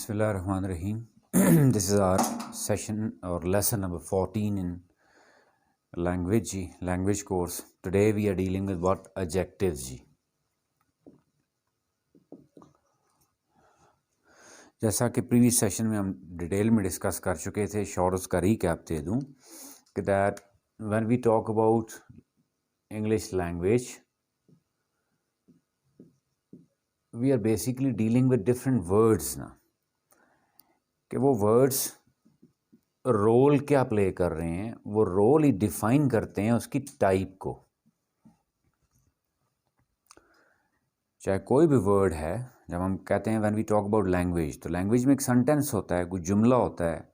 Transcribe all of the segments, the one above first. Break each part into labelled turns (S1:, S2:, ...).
S1: Bismillahirrahmanirrahim. This is our session or lesson number 14 in language course. Today we are dealing with what? Adjectives जी. जैसा कि previous session में हम detail में discuss कर चुके थे, शॉर्ट उसका रीकैप दे दूं कि that when we talk about English language we are basically dealing with different words ना, कि वो वर्ड्स रोल क्या प्ले कर रहे हैं, वो रोल ही डिफाइन करते हैं उसकी टाइप को. चाहे कोई भी वर्ड है, जब हम कहते हैं when we talk about language, तो लैंग्वेज में एक सेंटेंस होता है, कोई जुमला होता है,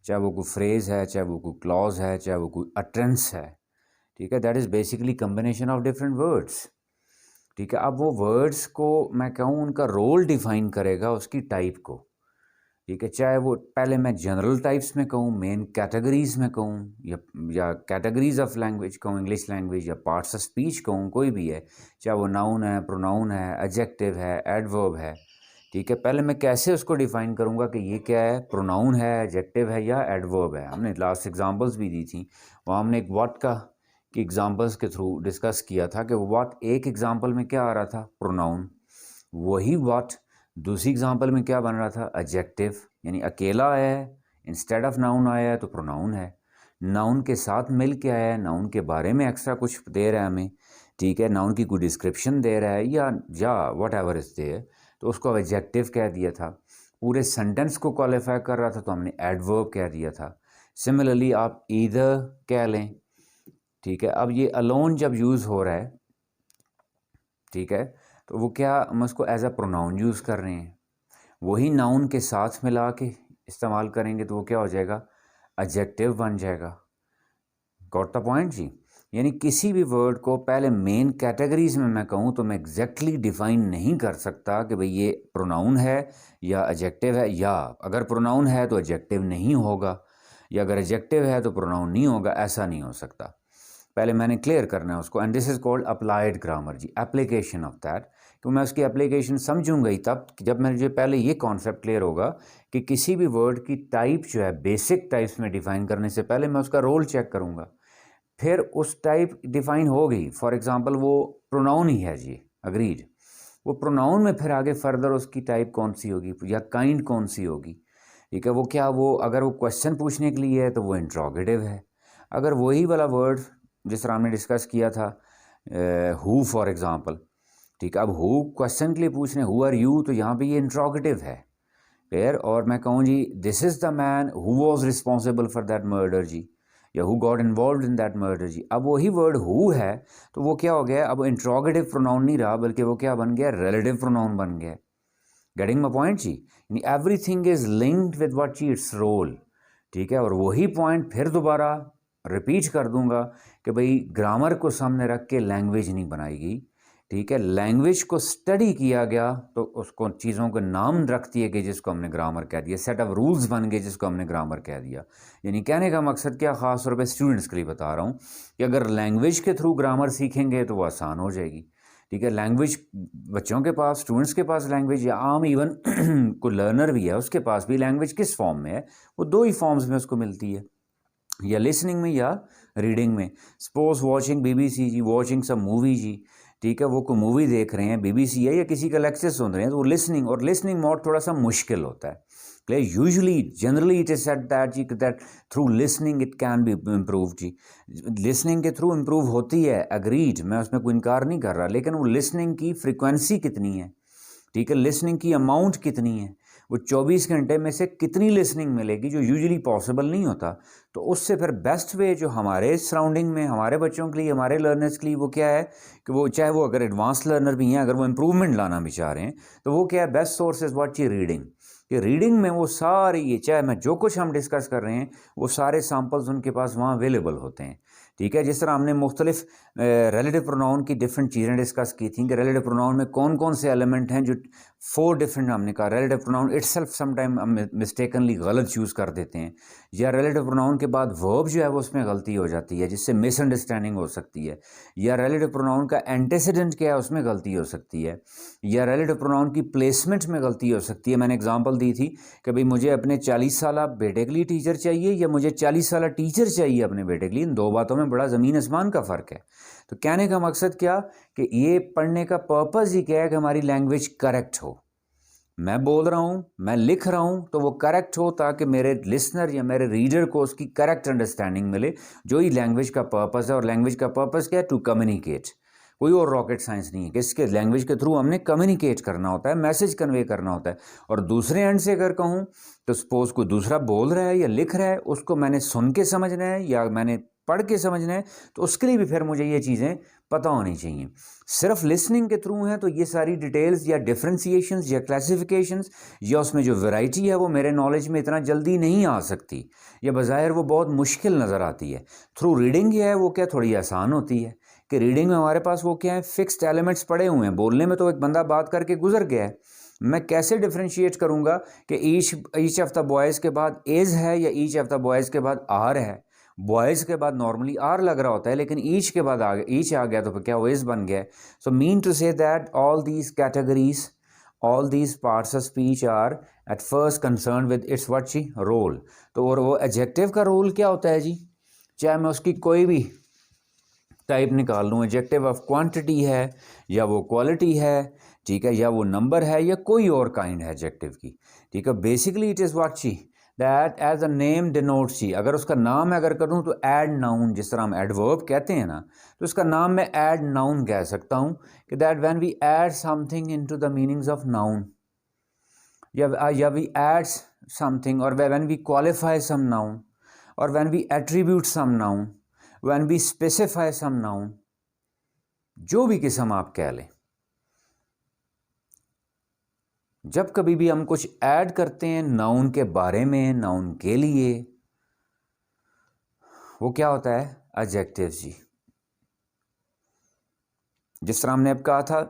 S1: चाहे वो कोई फ्रेज है, चाहे वो कोई क्लॉज है, चाहे वो कोई अटेंस है. ठीक है, that is basically combination of different words. ठीक है, अब वो वर्ड्स को मैं कहूँ उनका रोल डिफाइन करेगा उसकी टाइप को. ठीक है, चाहे वो पहले मैं जनरल टाइप्स में कहूँ, मेन कैटेगरीज में कहूँ, या कैटेगरीज ऑफ लैंग्वेज कहूँ, इंग्लिश लैंग्वेज, या पार्ट्स ऑफ स्पीच कहूँ, कोई भी है, चाहे वो नाउन है, प्रोनाउन है, एडजेक्टिव है, एडवर्ब है. ठीक है, पहले मैं कैसे उसको डिफाइन करूँगा कि ये क्या है, प्रोनाउन है, एडजेक्टिव है या एडवर्ब है. हमने लास्ट एग्जांपल्स भी दी थी, वहाँ हमने एक व्हाट का कि एग्जांपल्स के थ्रू डिस्कस किया था कि व्हाट एक एग्जांपल में क्या आ रहा था, प्रोनाउन. वही व्हाट दूसरी एग्जांपल में क्या बन रहा था, एडजेक्टिव, यानी अकेला आया है, इंस्टेड ऑफ नाउन आया है तो प्रोनाउन है. नाउन के साथ मिल के आया है, नाउन के बारे में एक्स्ट्रा कुछ दे रहा है हमें. ठीक है, नाउन की कोई डिस्क्रिप्शन दे रहा है या वट एवर इज देयर, तो उसको एडजेक्टिव कह दिया था. पूरे सेंटेंस को क्वालिफाई कर रहा था तो हमने एडवर्ब कह दिया था. सिमिलरली आप ईदर कह लें. ठीक है, अब ये अलोन जब यूज़ हो रहा है, ठीक है, तो वो क्या, हम उसको एज अ प्रोनाउन यूज़ कर रहे हैं. वही नाउन के साथ मिला के इस्तेमाल करेंगे तो वो क्या हो जाएगा, एडजेक्टिव बन जाएगा. गॉट द पॉइंट जी. यानी किसी भी वर्ड को पहले मेन कैटेगरीज में मैं कहूँ तो मैं एग्जैक्टली डिफाइन नहीं कर सकता कि भाई ये प्रोनाउन है या एडजेक्टिव है, या अगर प्रोनाउन है तो एडजेक्टिव नहीं होगा, या अगर एडजेक्टिव है तो प्रोनाउन नहीं होगा. ऐसा नहीं हो सकता. पहले मैंने क्लियर करना है उसको, and this is called applied grammar ji, application of that. तो मैं उसकी एप्लीकेशन समझूंगा ही तब जब मुझे पहले ये कॉन्सेप्ट क्लियर होगा कि किसी भी वर्ड की टाइप जो है, बेसिक टाइप्स में डिफाइन करने से पहले मैं उसका रोल चेक करूंगा. फिर उस टाइप डिफाइन हो गई, फॉर एग्जांपल वो प्रोनाउन ही है जी, अग्रीड, वो प्रोनाउन में फिर आगे फर्दर उसकी टाइप कौन सी होगी या काइंड कौन सी होगी. ठीक है, वो क्या, वो अगर वो क्वेश्चन पूछने के लिए है तो वो इंट्रोगेटिव है. अगर वही वाला वर्ड जिस तरह हमने डिस्कस किया था, हु फॉर एग्जांपल, ठीक है, अब हु क्वेश्चन के लिए पूछ रहे हैं, हु आर यू, तो यहाँ पे ये इंट्रोगेटिव है. क्लियर. और मैं कहूँ जी this is the man who was responsible for that murder जी, या who got involve in that murder जी. अब वही वर्ड हु है तो वो क्या हो गया, अब इंट्रोगेटिव प्रोनाउन नहीं रहा, बल्कि वो क्या बन गया, रिलेटिव प्रोनाउन बन गया. गेटिंग माय पॉइंट जी. यानी everything is linked with what जी, इट्स रोल. ठीक है, और वही पॉइंट फिर दोबारा रिपीट कर दूंगा कि भाई ग्रामर को सामने रख के लैंग्वेज नहीं बनाएगी. ठीक है, लैंग्वेज को स्टडी किया गया तो उसको चीज़ों के नाम रख दिए गए जिसको हमने ग्रामर कह दिया, सेट ऑफ रूल्स बन गए जिसको हमने ग्रामर कह दिया. यानी कहने का मकसद क्या, ख़ास तौर पे स्टूडेंट्स के लिए बता रहा हूँ कि अगर लैंग्वेज के थ्रू ग्रामर सीखेंगे तो वो आसान हो जाएगी. ठीक है, लैंग्वेज बच्चों के पास, स्टूडेंट्स के पास लैंग्वेज, या आम इवन कोई लर्नर भी है उसके पास भी लैंग्वेज किस फॉर्म में है, वो दो ही फॉर्म्स में उसको मिलती है, या लिसनिंग में या रीडिंग में. सपोज वॉचिंग बीबीसी जी, वॉचिंग सम मूवी जी. ठीक है, वो कोई मूवी देख रहे हैं, बीबीसी है, या किसी का लेक्चर सुन रहे हैं, तो वो लिसनिंग, और लिसनिंग मोड थोड़ा सा मुश्किल होता है. Clear. Usually generally it is said that जी that through listening it can be improve जी. लिसनिंग के थ्रू इम्प्रूव होती है, अग्रीड, मैं उसमें कोई इनकार नहीं कर रहा, लेकिन वो लिसनिंग की फ्रिक्वेंसी कितनी है, ठीक है, लिसनिंग की अमाउंट कितनी है, वो 24 घंटे में से कितनी लिसनिंग मिलेगी, जो यूजुअली पॉसिबल नहीं होता. तो उससे फिर बेस्ट वे जो हमारे सराउंडिंग में हमारे बच्चों के लिए, हमारे लर्नर्स के लिए, वो क्या है कि वो चाहे वो अगर एडवांस लर्नर भी हैं, अगर वो इम्प्रूवमेंट लाना भी चाह रहे हैं, तो वो क्या है, बेस्ट सोर्स इज़ व्हाट, ये रीडिंग. कि रीडिंग में वो सारे, ये चाहे मैं जो कुछ हम डिस्कस कर रहे हैं, वो सारे सैम्पल्स उनके पास वहाँ अवेलेबल होते हैं. ठीक है। जिस तरह हमने मुख्तलिफ रिलेटिव प्रोनाउन की डिफरेंट चीज़ें डिस्कस की थी कि रिलेटिव प्रोनाउन में कौन कौन से एलिमेंट हैं, जो 4 डिफरेंट हमने कहा। रिलेटिव प्रोनाउन इटसेल्फ समटाइम हम मिस्टेकनली गलत यूज़ कर देते हैं, या रिलेटिव प्रोनाउन के बाद वर्ब जो है वो उसमें गलती हो जाती है जिससे मिसअंडरस्टैंडिंग हो सकती है, या रिलेटिव प्रोनाउन का एंटेसिडेंट क्या है उसमें गलती हो सकती है, या रिलेटिव प्रोनाउन की प्लेसमेंट में गलती हो सकती है। मैंने एग्जांपल दी थी कि भाई मुझे अपने 40 साल बेटे के लिए टीचर चाहिए या मुझे 40 साल टीचर चाहिए अपने बेटे के लिए। इन दो बातों में बड़ा ज़मीन आसमान का फ़र्क है। तो कहने का मकसद क्या कि ये पढ़ने का पर्पज़ ही क्या है कि हमारी लैंग्वेज करेक्ट हो। मैं बोल रहा हूँ, मैं लिख रहा हूँ तो वो करेक्ट हो ताकि मेरे लिसनर या मेरे रीडर को उसकी करेक्ट अंडरस्टैंडिंग मिले, जो ही लैंग्वेज का पर्पज़ है। और लैंग्वेज का पर्पज़ क्या है? To communicate. कोई और रॉकेट साइंस नहीं है कि इसके लैंग्वेज के थ्रू हमने कम्युनिकेट करना होता है, मैसेज कन्वे करना होता है। और दूसरे एंड से अगर कहूँ तो सपोज कोई दूसरा बोल रहा है या लिख रहा है, उसको मैंने सुन के समझना है या मैंने पढ़ के समझना है, तो उसके लिए भी फिर मुझे ये चीज़ें पता होनी चाहिए। सिर्फ लिसनिंग के थ्रू हैं तो ये सारी डिटेल्स या डिफ्रेंसिएशंस या क्लासिफिकेशंस या उसमें जो वैरायटी है वो मेरे नॉलेज में इतना जल्दी नहीं आ सकती, या बज़ाहिर वो बहुत मुश्किल नज़र आती है। थ्रू रीडिंग है वो क्या थोड़ी आसान होती है कि रीडिंग में हमारे पास वो क्या है, फिक्स्ड एलिमेंट्स पड़े हुए हैं। बोलने में तो एक बंदा बात करके गुजर गया है, मैं कैसे डिफ्रेंशिएट करूँगा कि ईच ऑफ द बॉयज़ के बाद इज़ है या ईच ऑफ द बॉयज़ के बाद आर है। बॉयज़ के बाद नॉर्मली आर लग रहा होता है, लेकिन ईच के बाद ईच आ गया तो फिर क्या वो इज़ बन गया। So mean to say that all these categories, all these parts of speech are at first concern with its what जी रोल। तो और वो एडजेक्टिव का रोल क्या होता है जी? चाहे मैं उसकी कोई भी टाइप निकाल लूँ, एडजेक्टिव ऑफ क्वांटिटी है या वो क्वालिटी है, ठीक है, या वो नंबर है या कोई और काइंड है एडजेक्टिव की, ठीक है। बेसिकली इट इज़ व्हाट ची that as a name denotes ची। अगर उसका नाम मैं अगर करूँ तो एड नाउन, जिस तरह हम एडवर्ब कहते हैं ना, तो उसका नाम मैं एड नाउन कह सकता हूँ कि that when we add something into the meanings of noun, या वी एड समथिंग, और when we qualify some noun, और when we attribute some noun, when we specify some noun, जो भी किस्म आप कह लें, जब कभी भी हम कुछ ऐड करते हैं नाउन के बारे में, नाउन के लिए, वो क्या होता है? एडजेक्टिव जी। जिस तरह हमने अब कहा था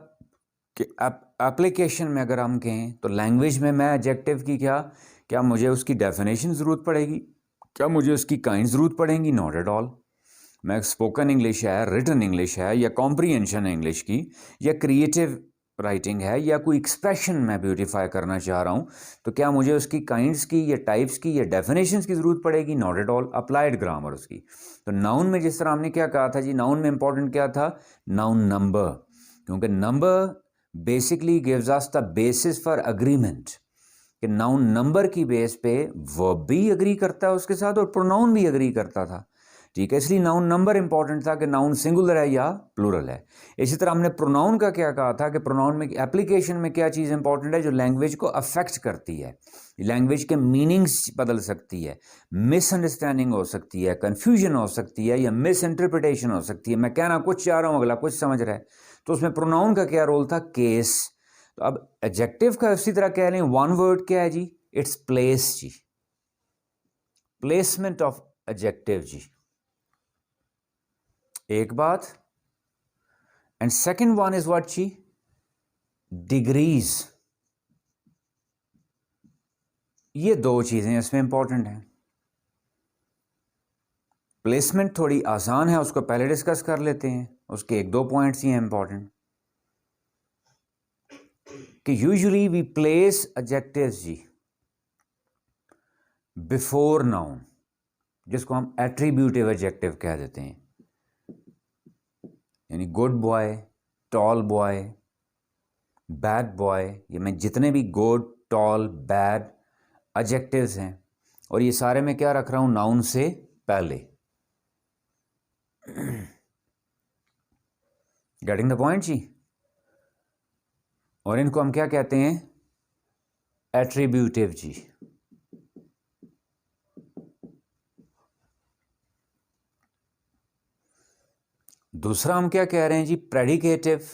S1: कि एप्लीकेशन में अगर हम कहें तो लैंग्वेज में मैं एडजेक्टिव की क्या मुझे उसकी डेफिनेशन ज़रूरत पड़ेगी? क्या मुझे उसकी काइंड ज़रूरत पड़ेंगी? Not at all. मैं स्पोकन इंग्लिश है, रिटन इंग्लिश है, या कॉम्प्रीहेंशन है इंग्लिश की, या क्रिएटिव राइटिंग है, या कोई एक्सप्रेशन मैं ब्यूटीफाई करना चाह रहा हूँ, तो क्या मुझे उसकी काइंड्स की या टाइप्स की या डेफिनेशंस की ज़रूरत पड़ेगी? Not at all. Applied grammar उसकी। तो नाउन में जिस तरह हमने क्या कहा था जी, नाउन में इंपॉर्टेंट क्या था? नाउन नंबर, क्योंकि number basically gives us the basis for agreement, कि नाउन नंबर की बेस पे वर्ब भी अग्री करता है उसके साथ और प्रोनाउन भी अग्री करता था, ठीक है। इसलिए नाउन नंबर इंपॉर्टेंट था कि नाउन सिंगुलर है या प्लूरल है। इसी तरह हमने प्रोनाउन का क्या कहा था कि प्रोनाउन में एप्लीकेशन में क्या चीज़ इंपॉर्टेंट है? जो लैंग्वेज को अफेक्ट करती है, लैंग्वेज के मीनिंग्स बदल सकती है, मिसअंडरस्टैंडिंग हो सकती है, कन्फ्यूजन हो सकती है, या मिस इंटरप्रिटेशन हो सकती है। मैं कहना कुछ चाह रहा हूँ, अगला कुछ समझ रहा है, तो उसमें प्रोनाउन का क्या रोल था? केस। तो अब एडजेक्टिव का इसी तरह कह लें, वन वर्ड क्या है जी? इट्स प्लेस जी, प्लेसमेंट ऑफ एडजेक्टिव जी, एक बात। And second one is what जी? डिग्रीज। ये दो चीजें इसमें इंपॉर्टेंट हैं। प्लेसमेंट थोड़ी आसान है, उसको पहले डिस्कस कर लेते हैं, उसके एक दो पॉइंट्स ही हैं इंपॉर्टेंट, कि यूजुअली वी प्लेस एडजेक्टिव्स जी बिफोर नाउन, जिसको हम एट्रीब्यूटिव एडजेक्टिव कह देते हैं, यानी good boy, tall boy, bad boy. ये मैं जितने भी गुड, टॉल, बैड एडजेक्टिव्स हैं, और ये सारे मैं क्या रख रहा हूं? नाउन से पहले। गेटिंग द पॉइंट जी? और इनको हम क्या कहते हैं? एट्रीब्यूटिव जी। दूसरा हम क्या कह रहे हैं जी? प्रेडिकेटिव।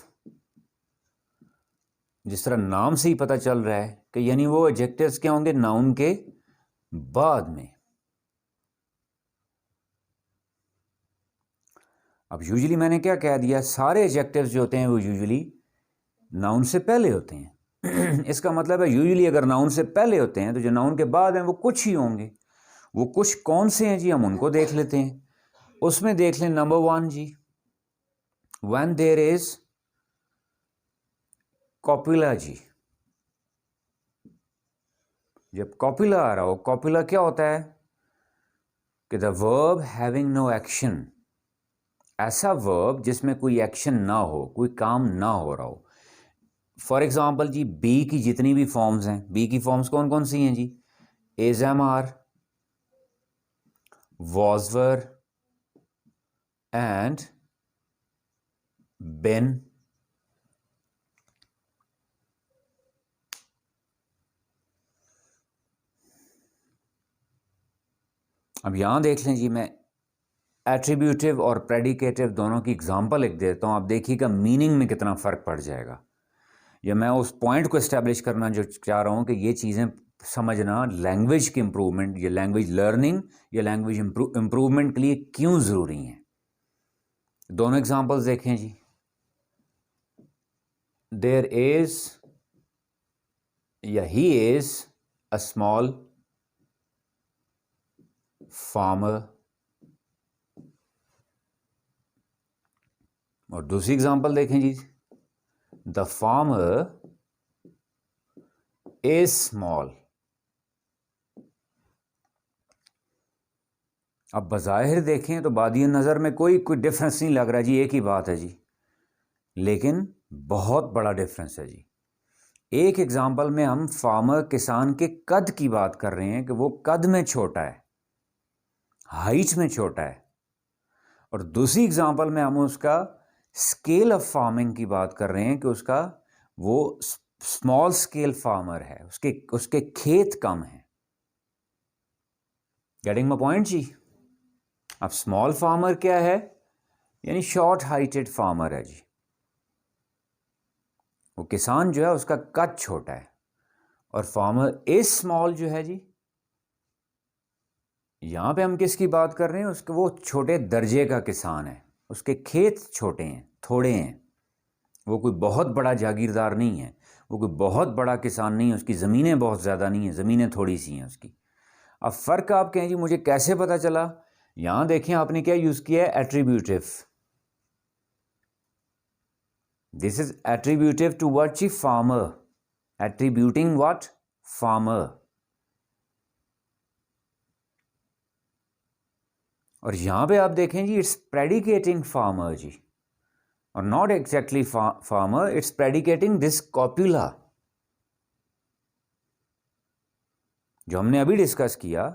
S1: जिस तरह नाम से ही पता चल रहा है कि यानी वो एडजेक्टिव्स क्या होंगे? नाउन के बाद में। अब यूजुअली मैंने क्या कह दिया, सारे एडजेक्टिव्स जो होते हैं वो यूजुअली नाउन से पहले होते हैं। इसका मतलब है यूजुअली अगर नाउन से पहले होते हैं तो जो नाउन के बाद हैं वो कुछ ही होंगे। वो कुछ कौन से हैं जी, हम उनको देख लेते हैं। उसमें देख लें नंबर 1 जी, व्हेन देयर इज कॉपुला जी। जब कॉपुला आ रहा हो, कॉपुला क्या होता है कि the verb having no action, ऐसा वर्ब जिसमें कोई एक्शन ना हो, कोई काम ना हो रहा हो। फॉर एग्जाम्पल जी, बी की जितनी भी फॉर्म्स हैं, बी की फॉर्म्स कौन कौन सी हैं जी, is am are, was were and been। अब यहां देख लें जी, मैं एट्रीब्यूटिव और प्रेडिकेटिव दोनों की एग्जांपल लिख देता हूं। आप देखिएगा मीनिंग में कितना फ़र्क पड़ जाएगा। या मैं उस पॉइंट को इस्टेब्लिश करना जो चाह रहा हूं कि ये चीज़ें समझना लैंग्वेज की इम्प्रूवमेंट या लैंग्वेज लर्निंग या लैंग्वेज इम्प्रूवमेंट के लिए क्यों ज़रूरी है। दोनों एग्जांपल्स देखें जी। देयर इज या he is a small farmer, और दूसरी एग्जांपल देखें जी, द फार्मर इज स्मॉल। अब बज़ाहिर देखें तो बादिए नज़र में कोई डिफरेंस नहीं लग रहा जी, एक ही बात है जी, लेकिन बहुत बड़ा डिफरेंस है जी। एक एग्जांपल में हम फार्मर किसान के कद की बात कर रहे हैं कि वो कद में छोटा है, हाइट में छोटा है, और दूसरी एग्जांपल में हम उसका स्केल ऑफ फार्मिंग की बात कर रहे हैं कि उसका वो स्मॉल स्केल फार्मर है, उसके खेत कम है। गेटिंग माय पॉइंट जी। अब स्मॉल फार्मर क्या है, यानी शॉर्ट हाइटेड फार्मर है जी। वो किसान जो है उसका कद छोटा है। और फार्मर इज स्मॉल जो है जी, यहां पे हम किसकी बात कर रहे हैं, उसके वो छोटे दर्जे का किसान है, उसके खेत छोटे हैं, थोड़े हैं, वो कोई बहुत बड़ा जागीरदार नहीं है, वो कोई बहुत बड़ा किसान नहीं है, उसकी ज़मीनें बहुत ज़्यादा नहीं है, ज़मीनें थोड़ी सी हैं उसकी। अब फ़र्क आप कहें जी मुझे कैसे पता चला, यहां देखें आपने क्या यूज़ किया है, attributive. This is attributive to what जी, फार्मर, एट्रीब्यूटिंग व्हाट, फार्मर। और यहां पे आप देखें जी, इट्स प्रेडिकेटिंग फार्मर जी, और not exactly farmer, it's predicating this copula. जो हमने अभी डिस्कस किया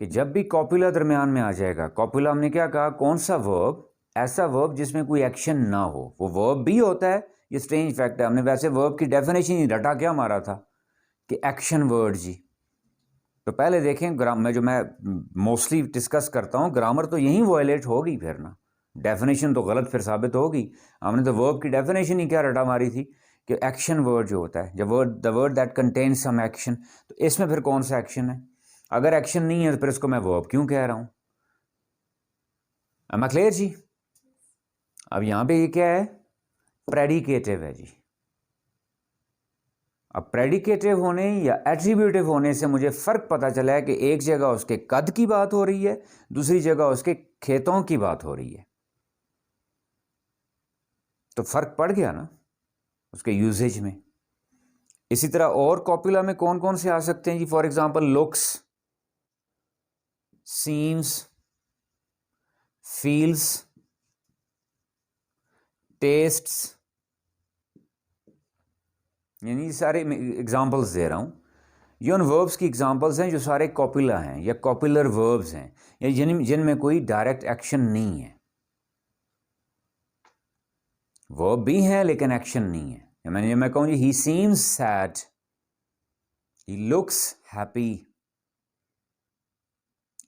S1: कि जब भी कॉपुला दरमियान में आ जाएगा, कॉपुला हमने क्या कहा, कौन सा वर्ब, ऐसा वर्ब जिसमें कोई एक्शन ना हो। वो वर्ब भी होता है, ये स्ट्रेंज फैक्ट है, हमने वैसे वर्ब की डेफिनेशन ही रटा क्या मारा था कि एक्शन वर्ड जी। तो पहले देखें मैं मोस्टली डिस्कस करता हूँ, ग्रामर तो यहीं वायलेट होगी फिर ना, डेफिनेशन तो गलत फिर साबित होगी। हमने तो वर्ब की डेफिनेशन ही क्या रटा मारी थी कि एक्शन वर्ड जो होता है, जब the word that contains some action, तो इसमें फिर कौन सा एक्शन है, अगर एक्शन नहीं है तो फिर इसको मैं वर्ब क्यों कह रहा हूँ। मैं क्लियर जी। अब यहां पे ये क्या है, प्रेडिकेटिव है जी। अब प्रेडिकेटिव होने या एट्रीब्यूटिव होने से मुझे फ़र्क पता चला है कि एक जगह उसके कद की बात हो रही है, दूसरी जगह उसके खेतों की बात हो रही है। तो फ़र्क पड़ गया ना उसके यूजेज में। इसी तरह और कॉपुला में कौन कौन से आ सकते हैं जी, for example looks, seems, feels, tastes, यानी सारे एग्जांपल्स दे रहा हूं। ये उन वर्ब्स की एग्जांपल्स हैं जो सारे कॉपुला हैं या कॉपुलर वर्ब्स हैं, या जिनमें कोई डायरेक्ट एक्शन नहीं है। वर्ब भी हैं लेकिन एक्शन नहीं है। मैं कहूँ जी, he seems sad, he looks happy.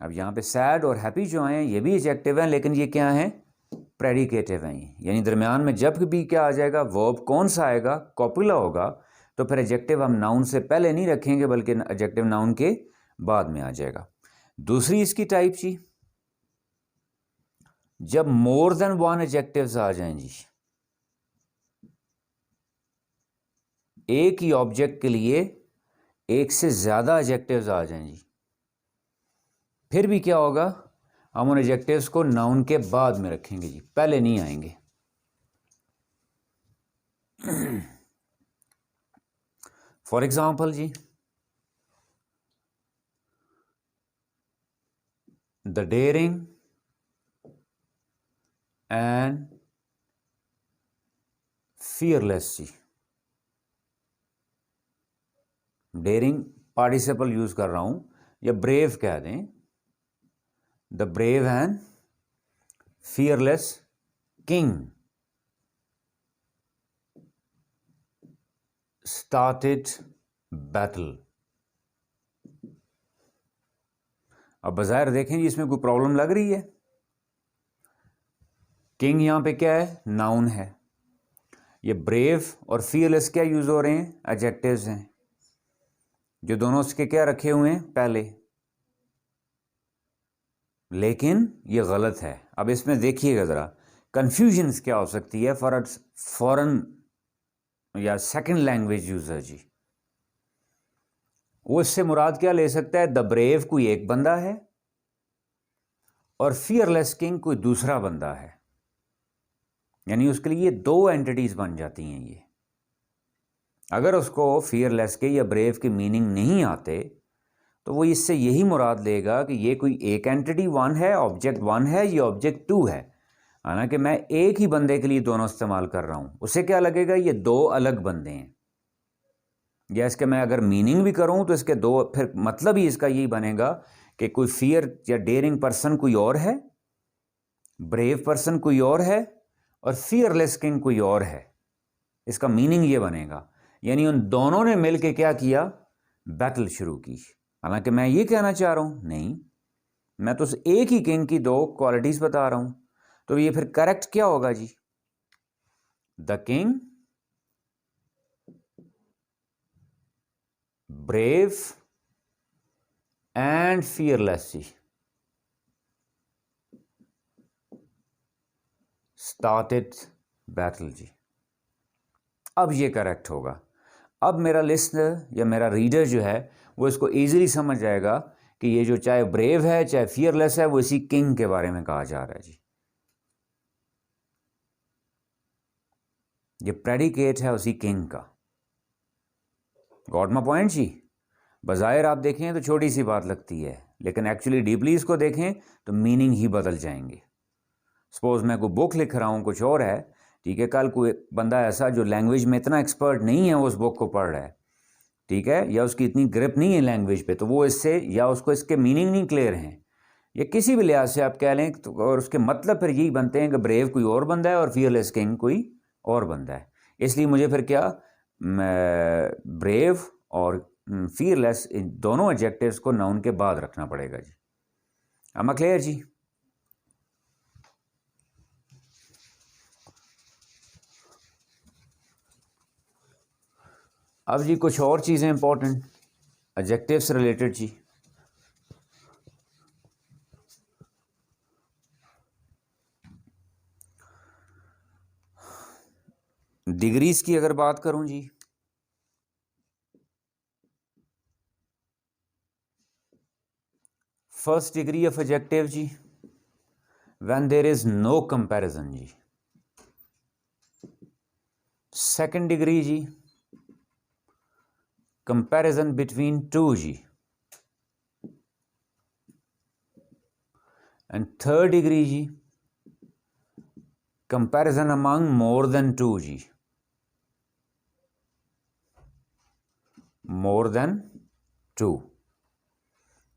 S1: अब यहाँ पे सैड और हैप्पी जो हैं ये भी एडजेक्टिव हैं, लेकिन ये क्या हैं, प्रेडिकेटिव हैं। यानी दरमियान में जब भी क्या आ जाएगा, वर्ब कौन सा आएगा, कॉपुला होगा, तो फिर एडजेक्टिव हम नाउन से पहले नहीं रखेंगे बल्कि एडजेक्टिव नाउन के बाद में आ जाएगा। दूसरी इसकी टाइप जी, जब मोर देन वन एडजेक्टिव्स आ जाएं जी, एक ही ऑब्जेक्ट के लिए एक से ज्यादा एडजेक्टिव्स आ जाएं जी, फिर भी क्या होगा, हम उन एडजेक्टिव्स को नाउन के बाद में रखेंगे जी, पहले नहीं आएंगे। फॉर एग्जाम्पल जी, द डेयरिंग एंड फियरलेस जी, डेयरिंग पार्टिसिपल यूज कर रहा हूं, या ब्रेव कह दें, the brave and fearless king started battle. अब बाज़ाहिर देखें जी, इसमें कोई प्रॉब्लम लग रही है? किंग यहां पे क्या है, नाउन है। ये ब्रेव और फियरलेस क्या यूज हो रहे हैं, एडजेक्टिव्स हैं, जो दोनों उसके क्या रखे हुए हैं पहले। लेकिन ये गलत है। अब इसमें देखिएगा ज़रा कंफ्यूजन क्या हो सकती है फॉर फॉरेन या सेकंड लैंग्वेज यूजर जी। वो इससे मुराद क्या ले सकता है, द ब्रेव कोई एक बंदा है और फियरलेस किंग कोई दूसरा बंदा है, यानी उसके लिए दो एंटिटीज बन जाती हैं ये। अगर उसको फियरलेस के या ब्रेव के मीनिंग नहीं आते तो वो इससे यही मुराद लेगा कि ये कोई एक एंटिटी वन है, ऑब्जेक्ट वन है, ये ऑब्जेक्ट टू है। हालांकि मैं एक ही बंदे के लिए दोनों इस्तेमाल कर रहा हूं, उसे क्या लगेगा ये दो अलग बंदे हैं। या इसके मैं अगर मीनिंग भी करूं तो इसके दो, फिर मतलब ही इसका यही बनेगा कि कोई फियर या डेयरिंग पर्सन कोई और है, ब्रेव पर्सन कोई और है, और फियरलेस किंग कोई और है। इसका मीनिंग ये बनेगा, यानी उन दोनों ने मिलकर क्या किया, बैटल शुरू की। हालांकि मैं ये कहना चाह रहा हूं नहीं, मैं तो एक ही किंग की दो क्वालिटीज बता रहा हूं। तो ये फिर करेक्ट क्या होगा जी, the king brave and fearless जी स्टार्टेड बैटल जी। अब ये करेक्ट होगा। अब मेरा लिसनर या मेरा रीडर जो है वो इसको इजीली समझ जाएगा कि ये जो चाहे ब्रेव है चाहे फियरलेस है, वो इसी किंग के बारे में कहा जा रहा है जी। ये प्रेडिकेट है उसी किंग का। गॉट माय पॉइंट जी। बज़ाहिर आप देखें तो छोटी सी बात लगती है, लेकिन एक्चुअली डीपली इसको देखें तो मीनिंग ही बदल जाएंगे। सपोज मैं कोई बुक लिख रहा हूँ, कुछ और है, ठीक है, कल कोई बंदा ऐसा जो लैंग्वेज में इतना एक्सपर्ट नहीं है वो उस बुक को पढ़ रहा है, ठीक है, या उसकी इतनी ग्रिप नहीं है लैंग्वेज पे, तो वो इससे, या उसको इसके मीनिंग नहीं क्लियर हैं, या किसी भी लिहाज से आप कह लें तो, और उसके मतलब फिर यही बनते हैं कि ब्रेव कोई और बंदा है और फियरलेस किंग कोई और बंदा है। इसलिए मुझे फिर क्या, ब्रेव और फियरलेस इन दोनों एडजेक्टिव्स को नाउन के बाद रखना पड़ेगा जी। am I क्लियर जी? अब जी कुछ और चीज़ें इंपॉर्टेंट एडजेक्टिव से रिलेटेड जी। डिग्रीज की अगर बात करूं जी, फर्स्ट डिग्री ऑफ एडजेक्टिव जी when there is no comparison जी। सेकंड डिग्री जी कंपैरिजन बिटवीन टू जी। एंड थर्ड डिग्री जी comparison among more than two जी। मोर देन टू,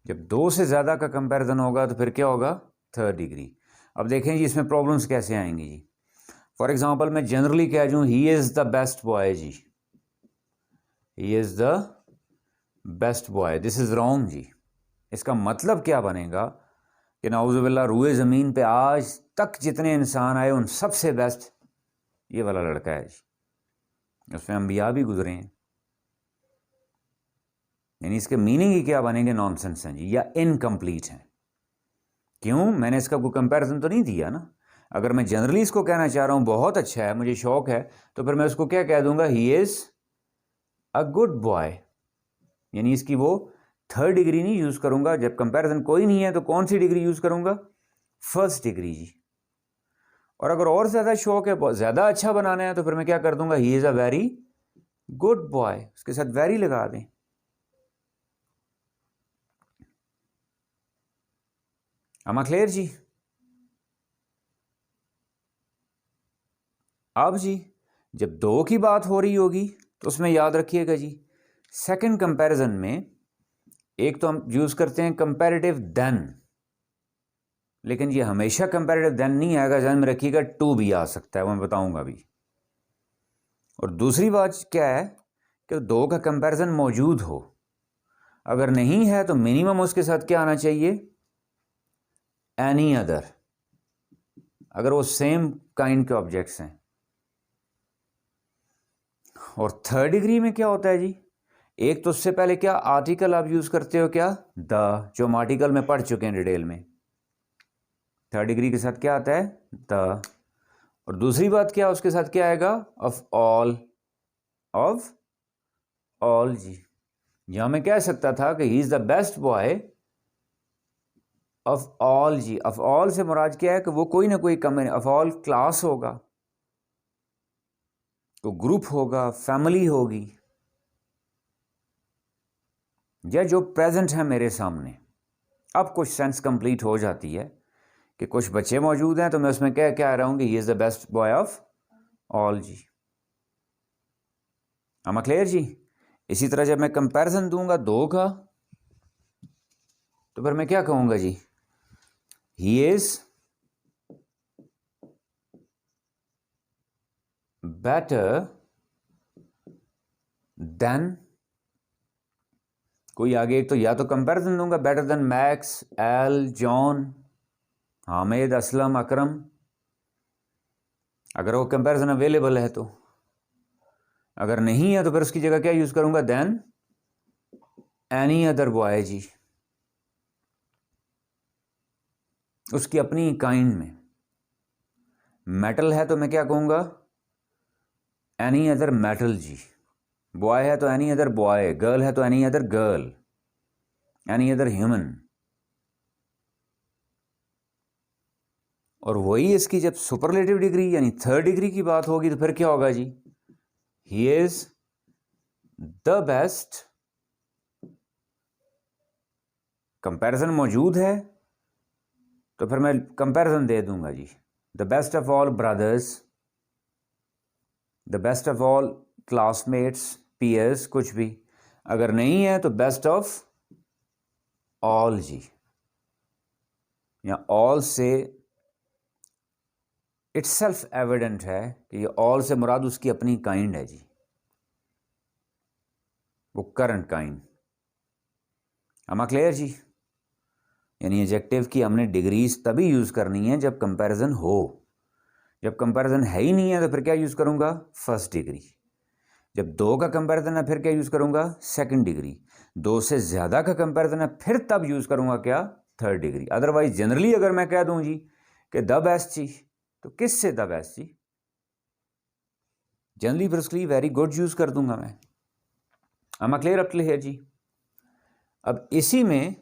S1: जब दो से ज्यादा का कंपैरिजन होगा तो फिर क्या होगा, थर्ड डिग्री। अब देखें जी इसमें प्रॉब्लम्स कैसे आएंगी जी। फॉर एग्जांपल मैं जनरली कह दूं he is the best boy जी, he is the best boy, this is wrong जी। इसका मतलब क्या बनेगा कि नाउज़ुबिल्लाह रूए ज़मीन पे आज तक जितने इंसान आए उन सबसे बेस्ट ये वाला लड़का है जी, उसमें अंबिया भी गुजरे हैं। यानी इसके मीनिंग ही क्या बनेंगे, नॉनसेंस हैं जी, या इनकम्प्लीट हैं। क्यों? मैंने इसका कोई कंपैरिजन तो नहीं दिया ना। अगर मैं जनरली इसको कहना चाह रहा हूँ बहुत अच्छा है, मुझे शौक है, तो फिर मैं उसको क्या कह दूंगा? He is a good boy. यानी इसकी वो थर्ड डिग्री नहीं यूज़ करूंगा। जब कंपैरिजन कोई नहीं है तो कौन सी डिग्री यूज़ करूंगा? फर्स्ट डिग्री जी। और अगर और ज़्यादा शौक है, बहुत ज़्यादा अच्छा बनाना है, तो फिर मैं क्या कर दूंगा? He is a very good boy, उसके साथ वेरी लगा दें। आमा क्लियर जी? अब जी जब दो की बात हो रही होगी तो उसमें याद रखिएगा जी, सेकंड कंपैरिजन में एक तो हम यूज़ करते हैं कंपैरेटिव देन, लेकिन ये हमेशा कंपैरेटिव देन नहीं आएगा, ध्यान में रखिएगा, टू भी आ सकता है, वो मैं बताऊंगा अभी। और दूसरी बात क्या है कि दो का कंपैरिजन मौजूद हो, अगर नहीं है तो मिनिमम उसके साथ क्या आना चाहिए? एनी अदर, अगर वो सेम काइंड के ऑब्जेक्ट्स हैं। और थर्ड डिग्री में क्या होता है जी? एक तो उससे पहले क्या आर्टिकल आप यूज करते हो? क्या? द, जो हम आर्टिकल में पढ़ चुके हैं डिटेल में। थर्ड डिग्री के साथ क्या आता है? द। और दूसरी बात क्या, उसके साथ क्या आएगा? Of all. ऑफ ऑल जी। यहां मैं कह सकता था कि he is the best boy of all जी। ऑफ ऑल से मुराद क्या है कि वो कोई ना कोई कम, ऑफ ऑल क्लास होगा, तो ग्रुप होगा, फैमिली होगी, या जो प्रेजेंट है मेरे सामने। अब कुछ सेंस कंप्लीट हो जाती है कि कुछ बच्चे मौजूद हैं, तो मैं उसमें क्या कह रहा हूं कि he is the best boy of all जी। am I क्लियर जी? इसी तरह जब मैं कंपैरिजन दूंगा दो का, तो फिर मैं क्या कहूंगा जी? ही इज बेटर देन, कोई आगे एक तो या तो कंपैरिजन दूंगा, better than Max, L, John, Hamid, Aslam, Akram, अगर वो कंपैरिजन अवेलेबल है तो। अगर नहीं है तो फिर उसकी जगह क्या यूज करूंगा? देन एनी अदर बॉय जी, उसकी अपनी काइंड में। मेटल है तो मैं क्या कहूंगा? एनी अदर मेटल जी। बॉय है तो एनी अदर बॉय, गर्ल है तो any other girl, any other human. और वही इसकी जब सुपरलेटिव डिग्री यानी थर्ड डिग्री की बात होगी तो फिर क्या होगा जी? He is the best, comparison मौजूद है तो फिर मैं कंपैरिजन दे दूंगा जी, the best of all brothers, the best of all classmates, peers, कुछ भी। अगर नहीं है तो बेस्ट ऑफ ऑल जी, या ऑल से इटसेल्फ एविडेंट है कि ये ऑल से मुराद उसकी अपनी काइंड है जी, वो current kind. am I clear जी? यानी एडजेक्टिव की हमने डिग्रीज तभी यूज करनी है जब कंपैरिजन हो। जब कंपैरिजन है ही नहीं है तो फिर क्या यूज करूंगा? First degree. जब दो का कंपैरिजन है फिर क्या यूज करूंगा? Second degree. दो से ज्यादा का कंपैरिजन है फिर तब यूज करूंगा क्या? Third degree. अदरवाइज जनरली अगर मैं कह दूं जी कि द बेस्ट जी, तो किस से द बेस्ट जी? जनरली फिर उसके लिए वेरी गुड यूज कर दूंगा मैं। am I clear up till here जी? अब इसी में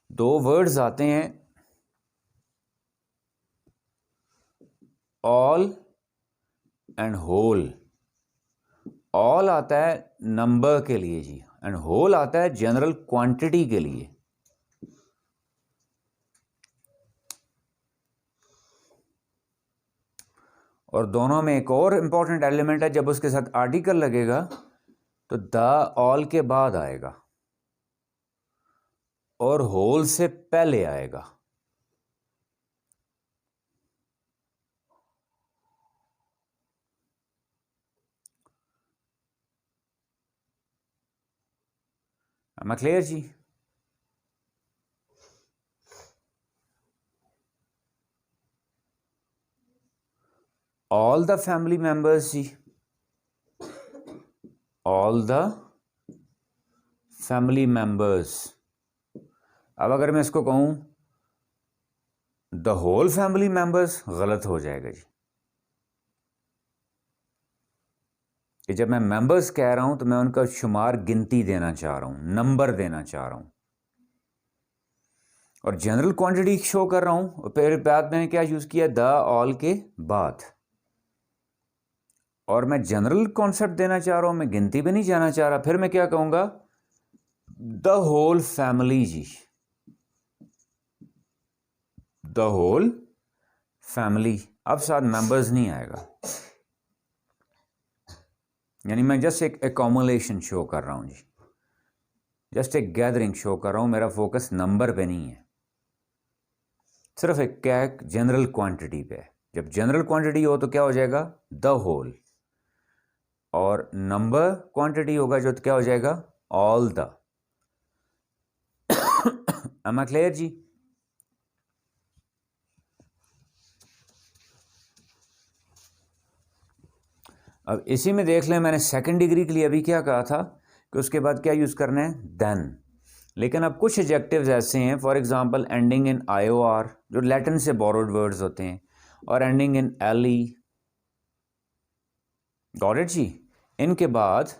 S1: दो वर्ड्स आते हैं, ऑल एंड होल। ऑल आता है नंबर के लिए जी, एंड होल आता है जनरल क्वांटिटी के लिए। और दोनों में एक और इंपॉर्टेंट एलिमेंट है, जब उसके साथ आर्टिकल लगेगा तो द ऑल के बाद आएगा और होल से पहले आएगा। am I क्लियर जी? ऑल द फैमिली मेंबर्स जी, ऑल द फैमिली मेंबर्स, अब अगर मैं इसको कहूँ द होल फैमिली मेंबर्स, गलत हो जाएगा जी, कि जब मैं मेंबर्स कह रहा हूं तो मैं उनका शुमार, गिनती देना चाह रहा हूं, नंबर देना चाह रहा हूं, और जनरल क्वांटिटी शो कर रहा हूं। और फिर बाद मैंने क्या यूज किया, द ऑल के बाद, और मैं जनरल कॉन्सेप्ट देना चाह रहा हूं, मैं गिनती भी नहीं जाना चाह रहा। फिर मैं क्या कहूंगा, द होल फैमिली जी, द होल फैमिली। अब साथ मेंबर्स नहीं आएगा, यानी मैं जस्ट एक एकोमुलेशन शो कर रहा हूं जी, जस्ट एक गैदरिंग शो कर रहा हूं, मेरा फोकस नंबर पे नहीं है, सिर्फ एक क्या जनरल क्वांटिटी पे है। जब जनरल क्वांटिटी हो तो क्या हो जाएगा, द होल, और नंबर क्वांटिटी होगा जो, तो क्या हो जाएगा, all the. Am I clear जी? अब इसी में देख लें, मैंने सेकंड डिग्री के लिए अभी क्या कहा था कि उसके बाद क्या यूज करना है, देन। लेकिन अब कुछ एडजेक्टिव्स ऐसे हैं, for example ending in IOR, जो लैटिन से बोरोड वर्ड्स होते हैं, और ending in LE, got it जी, इनके बाद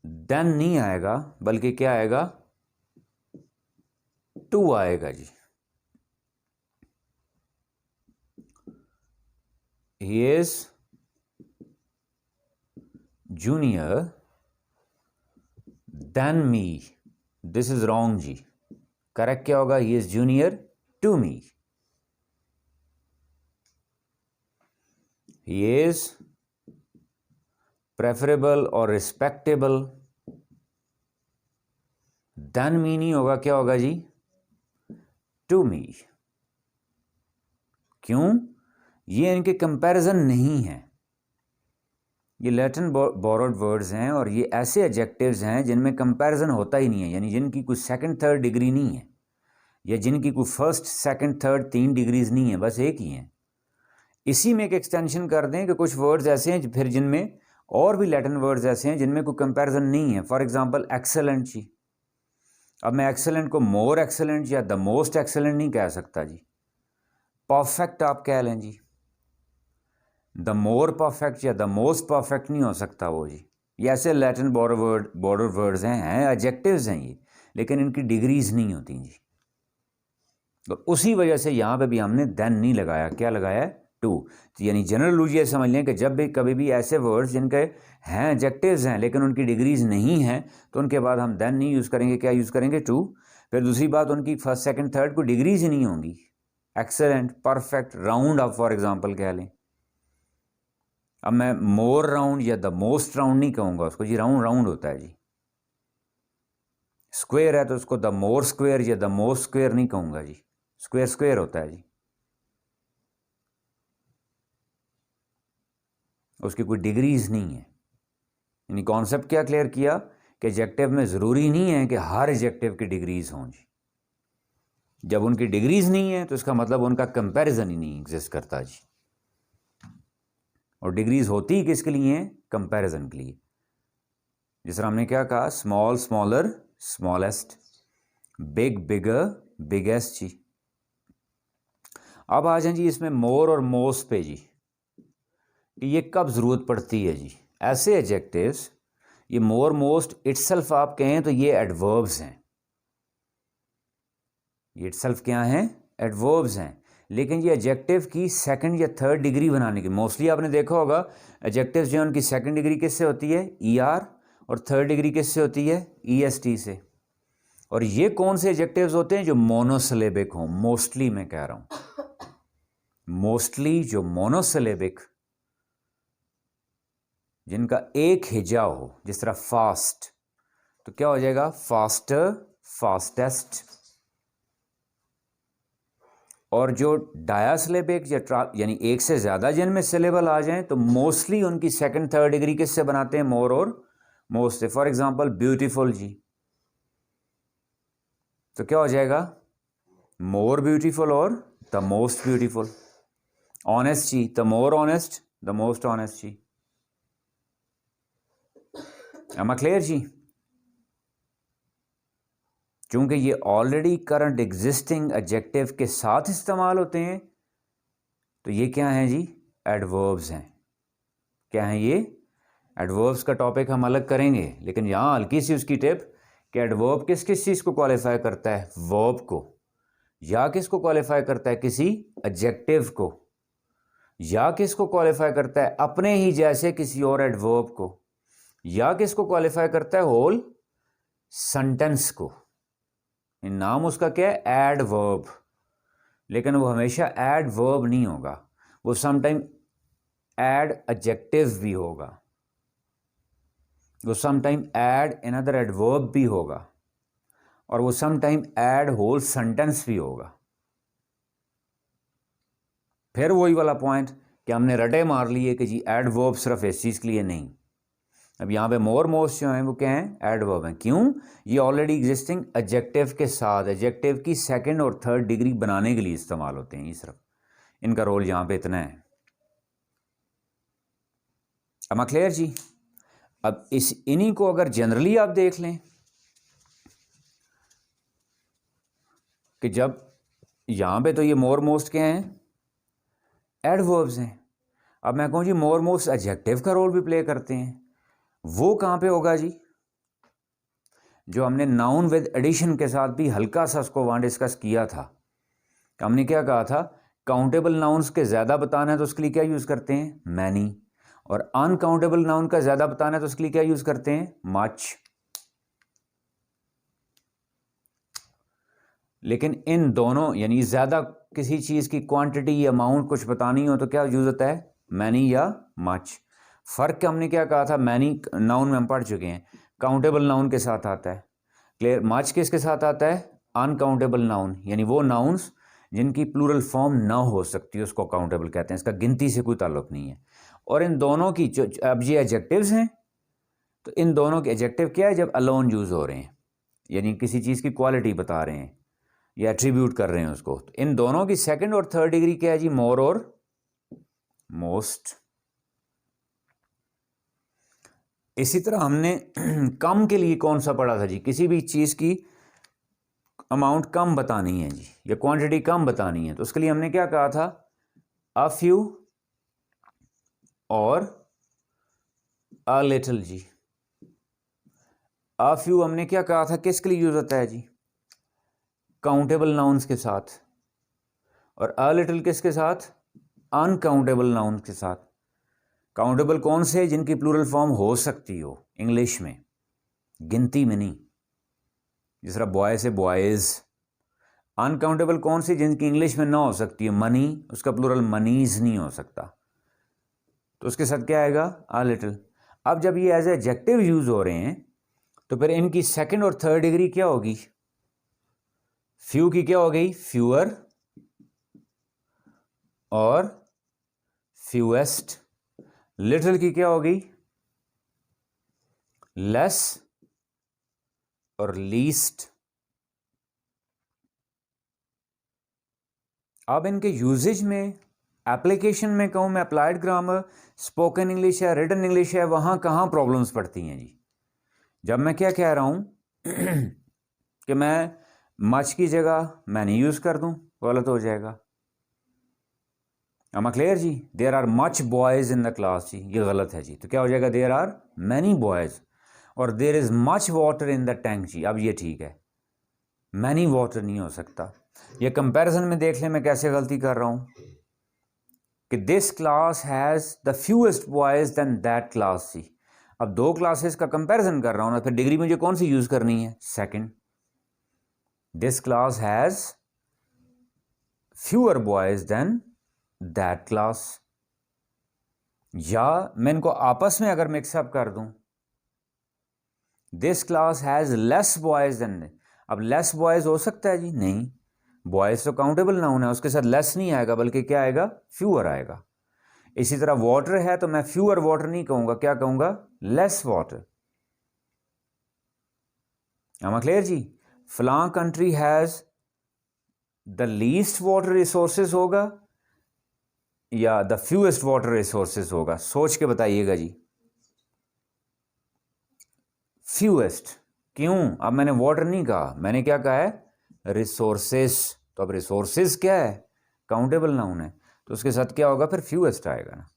S1: देन नहीं आएगा, बल्कि क्या आएगा, टू आएगा जी। He is junior than me, this is wrong जी, करेक्ट क्या होगा, he is junior to me, he is preferable और रिस्पेक्टेबल, देन मी नहीं होगा, क्या होगा जी, टू मी। क्यों, ये इनके कंपैरिजन नहीं है, ये लैटिन बोरोड वर्ड्स हैं, और ये ऐसे एडजेक्टिव्स हैं जिनमें कंपैरिजन होता ही नहीं है, यानी जिनकी कोई सेकंड थर्ड डिग्री नहीं है, या जिनकी कोई फर्स्ट सेकंड थर्ड 3 डिग्रीज नहीं है, बस एक ही है। इसी में एक एक्सटेंशन कर दें कि कुछ वर्ड्स ऐसे हैं फिर जिनमें, और भी लैटिन वर्ड्स ऐसे हैं जिनमें कोई कंपैरिजन नहीं है। फॉर एग्जांपल एक्सेलेंट जी, अब मैं एक्सेलेंट को मोर एक्सेलेंट या द मोस्ट एक्सेलेंट नहीं कह सकता जी, परफेक्ट आप कह लें जी, द मोर परफेक्ट या द मोस्ट परफेक्ट नहीं हो सकता वो जी। ये ऐसे लैटिन बॉर्डर वर्ड्स हैं एडजेक्टिव्स हैं ये, लेकिन इनकी डिग्रीज नहीं होती जी। तो उसी वजह से यहाँ पे भी हमने देन नहीं लगाया, क्या लगाया, टू। तो यानी जनरल रूल ये समझ लें कि जब भी कभी भी ऐसे वर्ड्स जिनके हैं एडजेक्टिव्स हैं लेकिन उनकी डिग्रीज नहीं हैं, तो उनके बाद हम देन नहीं यूज़ करेंगे, क्या यूज़ करेंगे, टू। फिर दूसरी बात, उनकी फर्स्ट सेकंड थर्ड को डिग्रीज ही नहीं होंगी। एक्सेलेंट, परफेक्ट, राउंड आप फॉर एग्जाम्पल कह लें। अब मैं मोर राउंड या द मोस्ट राउंड नहीं कहूँगा उसको जी, राउंड राउंड होता है जी। स्क्वेयर है तो उसको द मोर स्क्वेयर या द मोस्ट स्क्वेयर नहीं कहूँगा जी, स्क्वेयर स्क्वेयर होता है जी, उसकी कोई डिग्रीज नहीं है। यानी कॉन्सेप्ट क्या क्लियर किया कि एडजेक्टिव में ज़रूरी नहीं है कि हर एडजेक्टिव की डिग्रीज हों जी। जब उनकी डिग्रीज नहीं है तो इसका मतलब उनका कंपैरिजन ही नहीं एग्जिस्ट करता जी। और डिग्रीज होती ही किसके लिए हैं, कंपैरिजन के लिए। जिस तरह हमने क्या कहा, small smaller smallest, big bigger biggest जी। अब आ जाए जी इसमें मोर और मोस्ट पे जी, कि ये कब ज़रूरत पड़ती है जी। ऐसे एडजेक्टिव्स, ये मोर मोस्ट इटसेल्फ आप कहें तो ये एडवर्ब्स हैं, ये इटसेल्फ क्या हैं, एडवर्ब्स हैं। लेकिन ये एडजेक्टिव की सेकंड या थर्ड डिग्री बनाने की, मोस्टली आपने देखा होगा एडजेक्टिव्स जो है उनकी सेकंड डिग्री किससे होती है, ER, और थर्ड डिग्री किससे होती है, EST से। और ये कौन से एडजेक्टिव्स होते हैं, जो मोनोसिलेबिक हों, मोस्टली मैं कह रहा हूं, मोस्टली जो मोनोसिलेबिक, जिनका एक हिजा हो, जिस तरह फास्ट, तो क्या हो जाएगा, फास्टर, फास्टेस्ट। और जो डायासिलेबिक यानी एक से ज़्यादा जिनमें सिलेबल आ जाएं, तो मोस्टली उनकी सेकंड थर्ड डिग्री किससे बनाते हैं, मोर और मोस्ट से। फॉर एग्जांपल ब्यूटीफुल जी, तो क्या हो जाएगा, मोर ब्यूटीफुल और द मोस्ट ब्यूटीफुल। ऑनेस्ट जी, the more honest the most honest जी। एम आई क्लियर जी? चूँकि ये ऑलरेडी करंट एग्जिस्टिंग एडजेक्टिव के साथ इस्तेमाल होते हैं, तो ये क्या हैं जी, एडवर्ब्स हैं। क्या हैं ये, एडवर्ब्स का टॉपिक हम अलग करेंगे, लेकिन यहाँ हल्की सी उसकी टिप कि एडवर्ब किस किस चीज़ को क्वालिफाई करता है, वर्ब को, या किसको क्वालिफाई करता है, किसी एडजेक्टिव को, या किसको क्वालिफाई करता है, अपने ही जैसे किसी और एडवर्ब को, या किसको क्वालिफाई करता है, होल सेंटेंस को। नाम उसका क्या है, एडवर्ब, लेकिन वो हमेशा एडवर्ब नहीं होगा, वो समटाइम एड एडजेक्टिव भी होगा, वो समटाइम ऐड अनदर एडवर्ब भी होगा, और वो समटाइम ऐड होल सेंटेंस भी होगा। फिर वही वाला पॉइंट कि हमने रटे मार लिए कि जी एडवर्ब सिर्फ इस चीज़ के लिए नहीं। अब यहाँ पे मोर मोस्ट जो हैं वो क्या हैं, एडवर्ब हैं। क्यों, ये ऑलरेडी एग्जिस्टिंग एडजेक्टिव के साथ एडजेक्टिव की सेकंड और थर्ड डिग्री बनाने के लिए इस्तेमाल होते हैं। ये सिर्फ इनका रोल यहाँ पे इतना है। अब क्लियर जी। अब इन्हीं को अगर जनरली आप देख लें कि जब यहाँ पे तो ये मोर मोस्ट क्या हैं, एडवर्ब्स हैं। अब मैं कहूँ जी मोर मोस्ट एडजेक्टिव का रोल भी प्ले करते हैं, वो कहाँ पे होगा जी, जो हमने नाउन विद एडिशन के साथ भी हल्का सा उसको वहाँ डिस्कस किया था। हमने क्या कहा था, काउंटेबल नाउन्स के ज़्यादा बताना है तो उसके लिए क्या यूज़ करते हैं, मैनी, और अनकाउंटेबल नाउन का ज़्यादा बताना है तो उसके लिए क्या यूज़ करते हैं, मच। लेकिन इन दोनों यानी ज़्यादा किसी चीज़ की क्वांटिटी या अमाउंट कुछ बतानी हो तो क्या यूज़ होता है, मैनी या मच। फ़र्क हमने क्या कहा था, मैनी नाउन में हम पढ़ चुके हैं, काउंटेबल नाउन के साथ आता है, क्लियर। मच किसके साथ आता है, अनकाउंटेबल नाउन, यानी वो नाउन्स जिनकी प्लूरल फॉर्म ना हो सकती है उसको काउंटेबल कहते हैं, इसका गिनती से कोई ताल्लुक नहीं है। और इन दोनों की जो अब ये एडजेक्टिव्स हैं, तो इन दोनों के एडजेक्टिव क्या है, जब अलोन यूज़ हो रहे हैं, यानी किसी चीज़ की क्वालिटी बता रहे हैं या एट्रीब्यूट कर रहे हैं उसको, तो इन दोनों की सेकंड और थर्ड डिग्री क्या है जी, मोर और मोस्ट। इसी तरह हमने कम के लिए कौन सा पढ़ा था जी, किसी भी चीज़ की अमाउंट कम बतानी है जी, या क्वांटिटी कम बतानी है, तो उसके लिए हमने क्या कहा था, अ फ्यू और a little ji. A few हमने क्या कहा था, किसके लिए यूज होता है जी, काउंटेबल नाउन्स के साथ, और अ लिटिल किसके साथ, अनकाउंटेबल नाउन्स के साथ। काउंटेबल कौन से, जिनकी प्लूरल फॉर्म हो सकती हो इंग्लिश में, गिनती में नहीं, जिस तरह बॉय से बॉयज। अनकाउंटेबल कौन सी, जिनकी इंग्लिश में ना हो सकती है, मनी, उसका प्लूरल मनीज नहीं हो सकता, तो उसके साथ क्या आएगा, अ लिटिल। अब जब ये एज एडजेक्टिव यूज हो रहे हैं तो फिर इनकी सेकंड और थर्ड डिग्री क्या होगी, फ्यू की क्या हो गई, फ्यूअर और फ्यूएस्ट। लिटिल की क्या होगी, लेस और लीस्ट। अब इनके यूजेज में, एप्लीकेशन में कहूं मैं, अप्लाइड ग्रामर, स्पोकन इंग्लिश है, रिटन इंग्लिश है, वहां कहां प्रॉब्लम्स पड़ती हैं जी, जब मैं क्या कह रहा हूं कि मैं मच की जगह मैनी यूज कर दूं, गलत हो जाएगा। am I क्लियर जी, there are much boys in the class जी, ये गलत है जी, तो क्या हो जाएगा, देयर आर मैनी बॉयज, और there is much water in the tank जी, अब ये ठीक है, मैनी वाटर नहीं हो सकता। ये कंपैरिजन में देख लें मैं कैसे गलती कर रहा हूं कि this class has the fewest boys than that class जी। अब दो क्लासेस का कंपैरिजन कर रहा हूं ना, फिर डिग्री मुझे कौन सी यूज करनी है, second. This class has fewer boys than that class, या मैं इनको आपस में अगर मिक्सअप कर दूं, this class has less boys than, अब लेस बॉयज हो सकता है जी, नहीं, बॉयज तो काउंटेबल नाउन है, उसके साथ लेस नहीं आएगा बल्कि क्या आएगा, फ्यूअर आएगा। इसी तरह वाटर है तो मैं फ्यूअर वाटर नहीं कहूंगा, क्या कहूंगा, less water. am I clear जी, फलां country has the least water resources होगा या द फ्यूएस्ट वाटर रिसोर्सेज होगा, सोच के बताइएगा जी, फ्यूएस्ट। क्यों? अब मैंने वाटर नहीं कहा, मैंने क्या कहा है? रिसोर्सेस। तो अब रिसोर्सेस क्या है? काउंटेबल नाउन है, तो उसके साथ क्या होगा? फिर फ्यूएस्ट आएगा ना।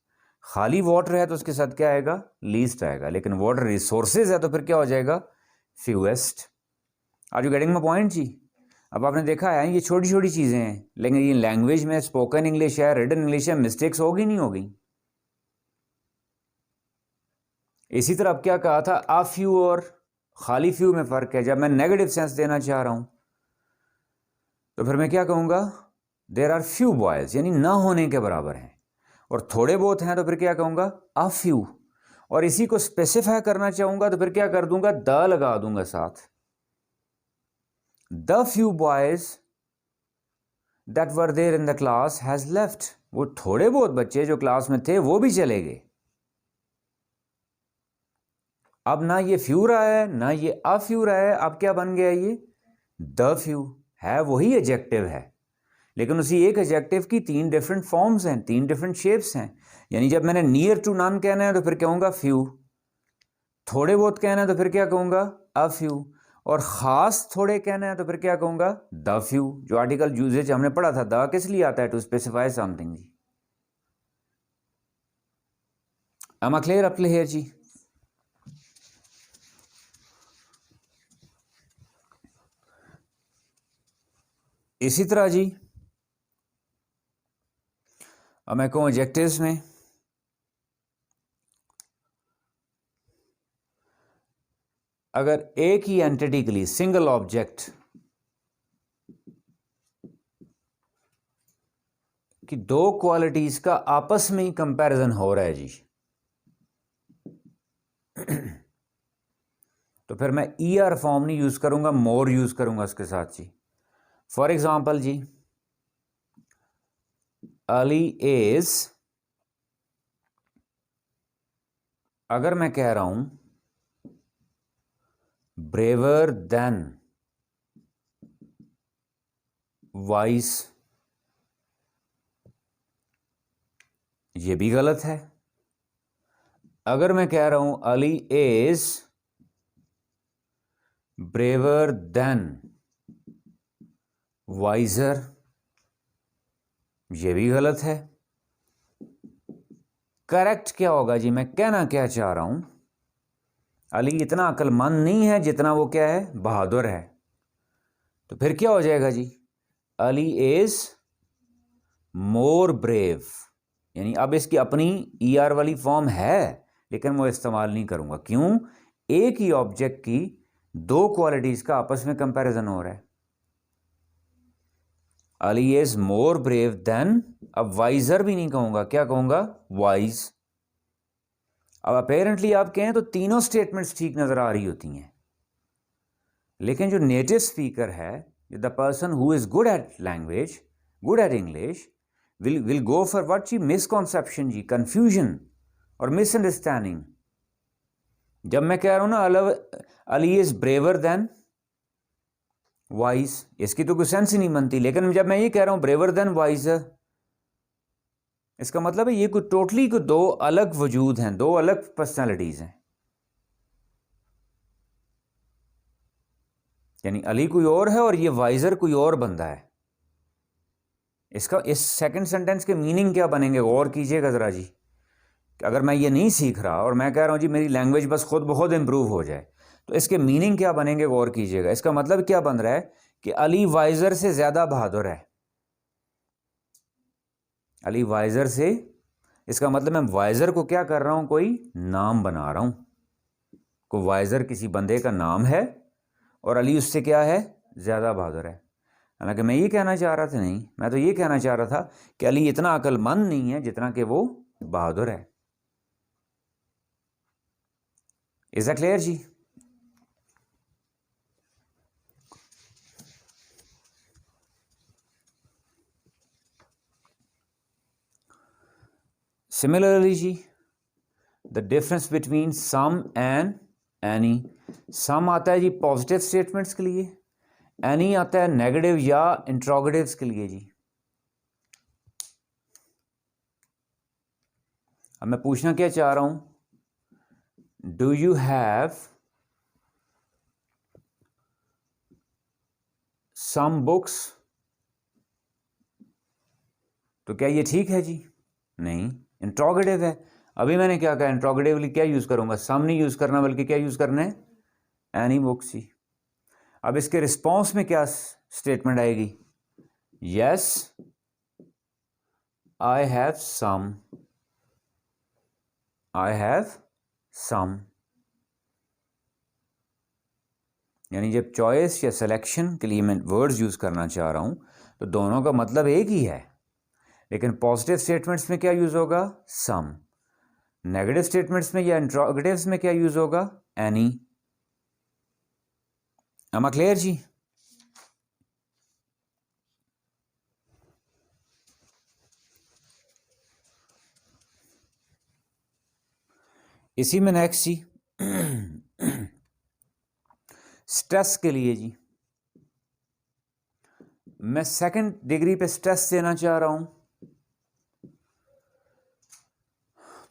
S1: खाली वाटर है तो उसके साथ क्या आएगा? लीस्ट आएगा। लेकिन वाटर रिसोर्सेज है तो फिर क्या हो जाएगा? Fewest. Are you getting my point जी? अब आपने देखा है ये छोटी छोटी चीज़ें हैं, लेकिन ये लैंग्वेज में स्पोकन इंग्लिश है, रिटन इंग्लिश है, मिस्टेक्स होगी नहीं होगी? इसी तरह अब क्या कहा था? आ फ्यू और खाली फ्यू में फ़र्क है। जब मैं नेगेटिव सेंस देना चाह रहा हूं तो फिर मैं क्या कहूँगा? देर आर फ्यू बॉयज़, यानी ना होने के बराबर हैं। और थोड़े बहुत हैं तो फिर क्या कहूँगा? आ फ्यू। और इसी को स्पेसिफाई करना चाहूँगा तो फिर क्या कर दूंगा? द लगा दूंगा साथ। The few boys that were there in the class has left. वो थोड़े बहुत बच्चे जो क्लास में थे वो भी चले गए। अब ना ये फ्यू रहा है ना ये अ फ्यू रहा है, अब क्या बन गया? ये द फ्यू है, वही एडजेक्टिव है, लेकिन उसी एक एडजेक्टिव की तीन डिफरेंट फॉर्म्स हैं, तीन डिफरेंट शेप्स हैं। यानी जब मैंने नियर टू नन कहना है तो फिर कहूँगा फ्यू, थोड़े बहुत कहना है तो फिर क्या कहूँगा? अ फ्यू, और ख़ास थोड़े कहना है तो फिर क्या कहूँगा? The few. जो आर्टिकल यूजेज हमने पढ़ा था, द किस लिए आता है? टू स्पेसिफाई समथिंग जी। Am I clear up here जी? इसी तरह जी अब मैं कहूँ एडजेक्टिव्स में, अगर एक ही एंटिटी के लिए सिंगल ऑब्जेक्ट की दो क्वालिटीज का आपस में ही कंपैरिजन हो रहा है जी, तो फिर मैं ई आर फॉर्म नहीं यूज करूंगा, मोर यूज करूंगा उसके साथ जी। फॉर एग्जाम्पल जी, अली इज, अगर मैं कह रहा हूं ब्रेवर देन वाइस, ये भी गलत है। अगर मैं कह रहा हूं Ali is braver than wiser, ये भी गलत है। करेक्ट क्या होगा जी? मैं कहना क्या चाह रहा हूं, अली इतना अक्लमंद नहीं है जितना वो क्या है? बहादुर है। तो फिर क्या हो जाएगा जी? Ali is more brave. यानी अब इसकी अपनी ई आर वाली फॉर्म है, लेकिन वो इस्तेमाल नहीं करूंगा। क्यों? एक ही ऑब्जेक्ट की दो क्वालिटीज का आपस में कंपैरिजन हो रहा है। Ali is more brave than, अब वाइजर भी नहीं कहूंगा, क्या कहूंगा? वाइज। अब अपेरेंटली आप कहें तो तीनों स्टेटमेंट्स ठीक नजर आ रही होती हैं, लेकिन जो नेटिव स्पीकर है, the person who is good at language, good at English, will go for what जी? मिसकॉन्सेप्शन जी, कंफ्यूजन और मिसअंडरस्टैंडिंग। जब मैं कह रहा हूं ना Ali is braver than wise, इसकी तो कोई सेंस ही नहीं बनती। लेकिन जब मैं ये कह रहा हूं ब्रेवर देन वाइजर, इसका मतलब है ये कोई टोटली को दो अलग वजूद हैं, दो अलग पर्सनैलिटीज हैं। यानी अली कोई और है और ये वाइजर कोई और बंदा है। इसका इस सेकंड सेंटेंस के मीनिंग क्या बनेंगे? गौर कीजिएगा जरा जी। अगर मैं ये नहीं सीख रहा और मैं कह रहा हूं जी मेरी लैंग्वेज बस खुद ब खुद इंप्रूव हो जाए, तो इसके मीनिंग क्या बनेंगे? गौर कीजिएगा। इसका मतलब क्या बन रहा है कि अली वाइजर से ज्यादा बहादुर है। अली वाइजर से, इसका मतलब मैं वाइजर को क्या कर रहा हूं? कोई नाम बना रहा हूं। को वाइजर किसी बंदे का नाम है और अली उससे क्या है? ज्यादा बहादुर है। हालांकि मैं ये कहना चाह रहा था, नहीं, मैं तो ये कहना चाह रहा था कि अली इतना अक्लमंद नहीं है जितना कि वो बहादुर है। इज दैट क्लियर जी? सिमिलरली जी, the difference between some and any. Some आता है जी पॉजिटिव स्टेटमेंट्स के लिए, एनी आता है नेगेटिव या इंट्रोगेटिव्स के लिए जी। अब मैं पूछना क्या चाह रहा हूं, do you have some books, तो क्या ये ठीक है जी? नहीं, इंट्रोगेटिव है। अभी मैंने क्या कहा, इंट्रोगेटिवली क्या यूज करूंगा, सम नहीं यूज करना बल्कि क्या यूज करना है, एनी बुक्स ही। अब इसके रिस्पॉन्स में क्या स्टेटमेंट आएगी, yes I have some, I have some. यानी जब चॉइस या सिलेक्शन के लिए मैं वर्ड्स यूज करना चाह रहा हूं तो दोनों का मतलब एक ही है, लेकिन पॉजिटिव स्टेटमेंट्स में क्या यूज होगा, सम। नेगेटिव स्टेटमेंट्स में या इंट्रोगेटिव्स में क्या यूज होगा, एनी। am I क्लियर जी? इसी में नेक्स्ट जी स्ट्रेस के लिए जी, मैं सेकंड डिग्री पे स्ट्रेस देना चाह रहा हूं,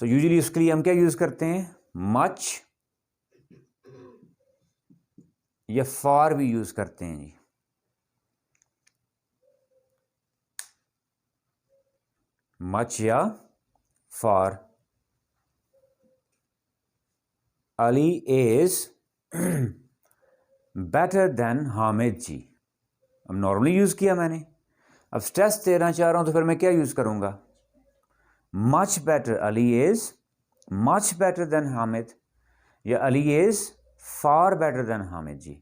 S1: तो यूजुअली उसके लिए हम क्या यूज करते हैं, मच या फार भी यूज करते हैं जी। मच या far. Ali is better than Hamid जी, अब नॉर्मली यूज किया मैंने, अब स्ट्रेस देना चाह रहा हूं तो फिर मैं क्या यूज करूंगा, much better, Ali is much better than Hamid, या Ali is far better than Hamid जी,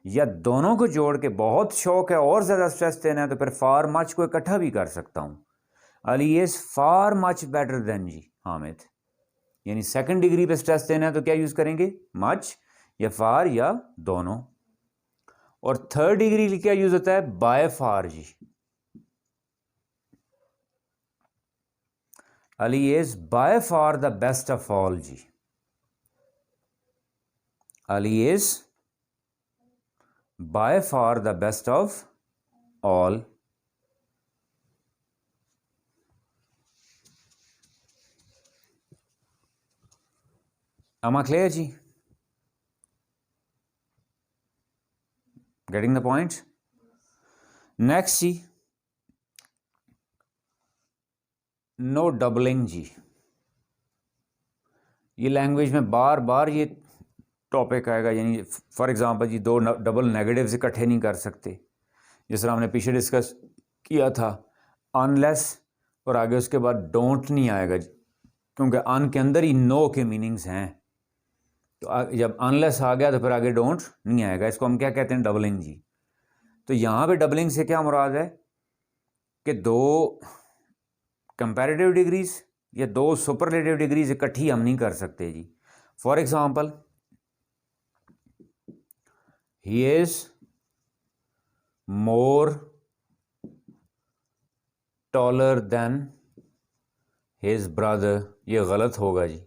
S1: या दोनों को जोड़ के बहुत शौक है और ज्यादा स्ट्रेस देना है तो फिर फार मच को इकट्ठा भी कर सकता हूं, Ali is far much better than जी हामिद। यानी सेकंड डिग्री पे स्ट्रेस देना है तो क्या यूज करेंगे, मच या फार या दोनों। और थर्ड डिग्री क्या यूज होता है, बाय फार जी। Ali is by far the best of all जी, Ali is by far the best of all. Am I clear जी? Getting the point? Next जी, नो डबलिंग जी। ये लैंग्वेज में बार बार ये टॉपिक आएगा, यानी फॉर एग्जांपल जी दो डबल नेगेटिव्स इकट्ठे नहीं कर सकते, जिस तरह हमने पीछे डिस्कस किया था, अनलेस और आगे उसके बाद डोंट नहीं आएगा जी, क्योंकि अन के अंदर ही नो के मीनिंग्स हैं, तो जब अनलेस आ गया तो फिर आगे डोंट नहीं आएगा, इसको हम क्या कहते हैं, डबलिंग जी। तो यहाँ पे डबलिंग से क्या मुराद है कि दो कंपैरेटिव डिग्रीज या दो सुपरलेटिव डिग्रीज इकट्ठी हम नहीं कर सकते जी। For example, he is more taller than his brother, ये गलत होगा जी।